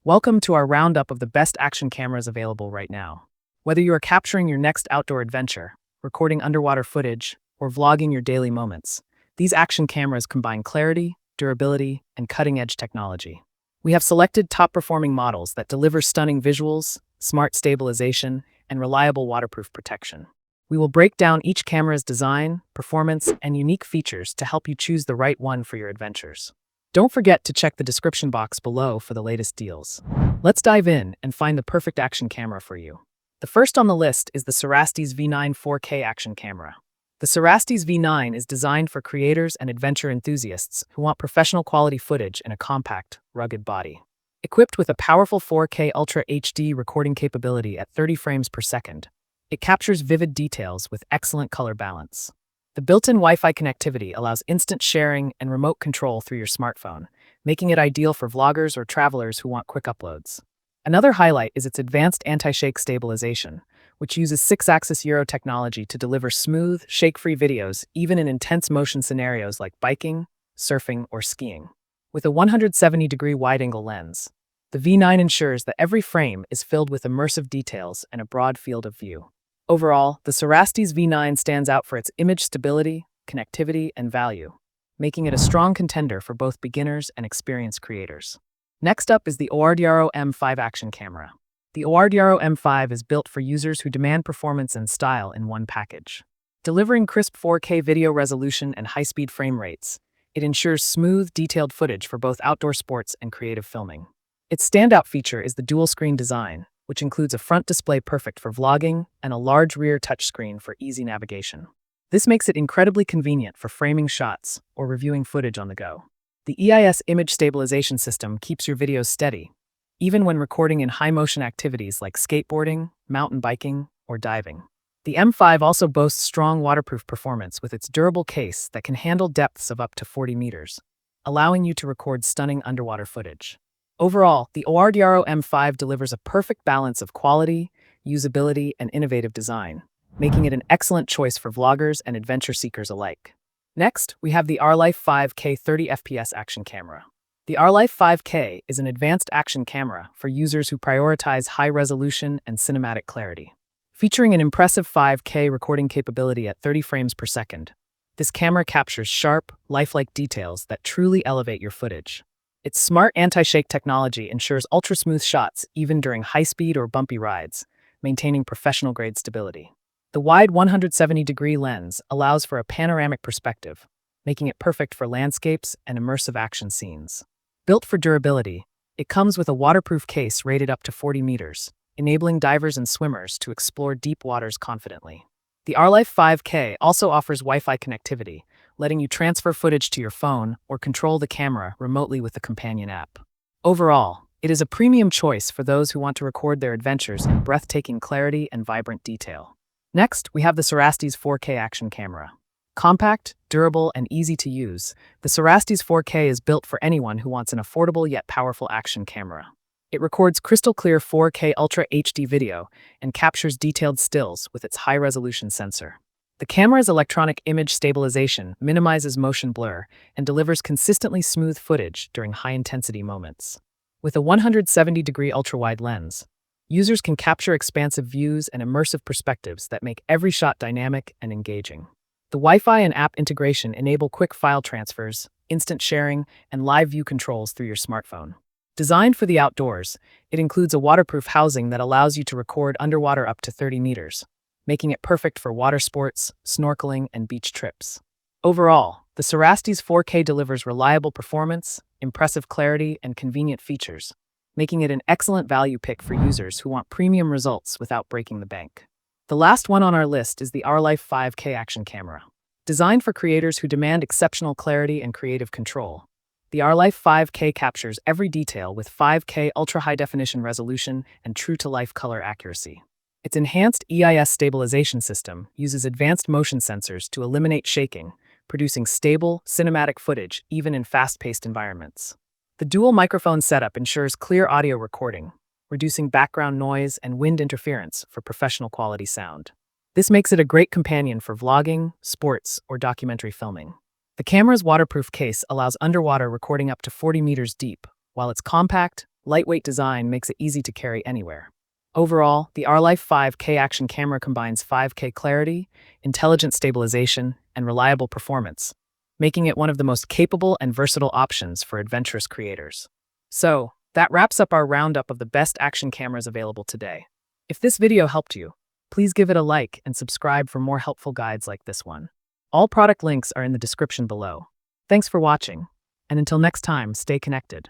Welcome to our roundup of the best action cameras available right now. Whether you are capturing your next outdoor adventure, recording underwater footage, or vlogging your daily moments, these action cameras combine clarity, durability, and cutting-edge technology. We have selected top-performing models that deliver stunning visuals, smart stabilization, and reliable waterproof protection. We will break down each camera's design, performance, and unique features to help you choose the right one for your adventures. Don't forget to check the description box below for the latest deals. Let's dive in and find the perfect action camera for you. The first on the list is the Cerastes V9 4K action camera. The Cerastes V9 is designed for creators and adventure enthusiasts who want professional quality footage in a compact, rugged body. Equipped with a powerful 4K Ultra HD recording capability at 30 frames per second, it captures vivid details with excellent color balance. The built-in Wi-Fi connectivity allows instant sharing and remote control through your smartphone, making it ideal for vloggers or travelers who want quick uploads. Another highlight is its advanced anti-shake stabilization, which uses 6-axis Euro technology to deliver smooth, shake-free videos even in intense motion scenarios like biking, surfing, or skiing. With a 170-degree wide-angle lens, the V9 ensures that every frame is filled with immersive details and a broad field of view. Overall, the Cerastes V9 stands out for its image stability, connectivity, and value, making it a strong contender for both beginners and experienced creators. Next up is the Oardaro M5 action camera. The Oardaro M5 is built for users who demand performance and style in one package. Delivering crisp 4K video resolution and high-speed frame rates, it ensures smooth, detailed footage for both outdoor sports and creative filming. Its standout feature is the dual-screen design, which includes a front display perfect for vlogging and a large rear touchscreen for easy navigation. This makes it incredibly convenient for framing shots or reviewing footage on the go. The EIS image stabilization system keeps your videos steady, even when recording in high-motion activities like skateboarding, mountain biking, or diving. The M5 also boasts strong waterproof performance with its durable case that can handle depths of up to 40 meters, allowing you to record stunning underwater footage. Overall, the Oardaro M5 delivers a perfect balance of quality, usability, and innovative design, making it an excellent choice for vloggers and adventure seekers alike. Next, we have the Arlife 5K 30 FPS action camera. The Arlife 5K is an advanced action camera for users who prioritize high resolution and cinematic clarity. Featuring an impressive 5K recording capability at 30 frames per second, this camera captures sharp, lifelike details that truly elevate your footage. Its smart anti-shake technology ensures ultra-smooth shots even during high-speed or bumpy rides, maintaining professional-grade stability. The wide 170-degree lens allows for a panoramic perspective, making it perfect for landscapes and immersive action scenes. Built for durability, it comes with a waterproof case rated up to 40 meters, enabling divers and swimmers to explore deep waters confidently. The Arlife 5K also offers Wi-Fi connectivity, letting you transfer footage to your phone or control the camera remotely with the companion app. Overall, it is a premium choice for those who want to record their adventures in breathtaking clarity and vibrant detail. Next, we have the Cerastes 4K action camera. Compact, durable, and easy to use, the Cerastes 4K is built for anyone who wants an affordable yet powerful action camera. It records crystal-clear 4K Ultra HD video and captures detailed stills with its high-resolution sensor. The camera's electronic image stabilization minimizes motion blur and delivers consistently smooth footage during high-intensity moments. With a 170-degree ultra-wide lens, users can capture expansive views and immersive perspectives that make every shot dynamic and engaging. The Wi-Fi and app integration enable quick file transfers, instant sharing, and live view controls through your smartphone. Designed for the outdoors, it includes a waterproof housing that allows you to record underwater up to 30 meters, making it perfect for water sports, snorkeling, and beach trips. Overall, the Cerastes 4K delivers reliable performance, impressive clarity, and convenient features, making it an excellent value pick for users who want premium results without breaking the bank. The last one on our list is the Arlife 5K action camera. Designed for creators who demand exceptional clarity and creative control, the Arlife 5K captures every detail with 5K ultra-high-definition resolution and true-to-life color accuracy. Its enhanced EIS stabilization system uses advanced motion sensors to eliminate shaking, producing stable, cinematic footage even in fast-paced environments. The dual microphone setup ensures clear audio recording, reducing background noise and wind interference for professional quality sound. This makes it a great companion for vlogging, sports, or documentary filming. The camera's waterproof case allows underwater recording up to 40 meters deep, while its compact, lightweight design makes it easy to carry anywhere. Overall, the R-Life 5K action camera combines 5K clarity, intelligent stabilization, and reliable performance, making it one of the most capable and versatile options for adventurous creators. So, that wraps up our roundup of the best action cameras available today. If this video helped you, please give it a like and subscribe for more helpful guides like this one. All product links are in the description below. Thanks for watching, and until next time, stay connected.